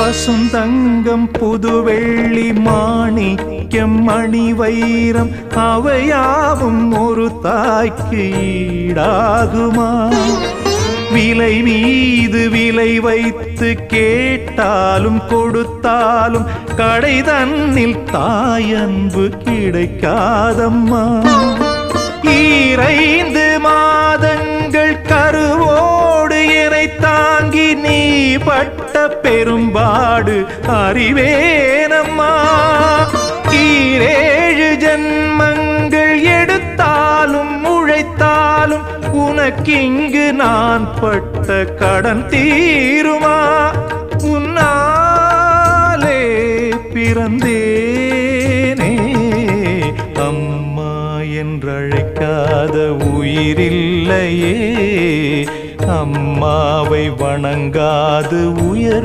பசுந்தங்கம் புதுவெள்ளி மாணிக்கம் மணி வைரம் அவையாவும் ஒரு தாய்க்கு ஈடாகுமா? விலை மீது விலை வைத்து கேட்டாலும் கொடுத்தாலும் கடை தன்னில் தாயன்பு கிடைக்காதம்மா. 2 மாதங்கள் கருவோடு என்னை தாங்கி நீ பட்ட பெரும்பாடு அறிவேனம்மா. 7 ஜன்மங்கள் எடுத்தாலும் உழைத்தாலும் உனக்கிங்கு நான் பட்ட கடன் தீருமா? உன்னாலே பிறந்தேனே, அம்மா என்றழைக்காத உயிரில்லையே. அம்மாவை வணங்காது உயர்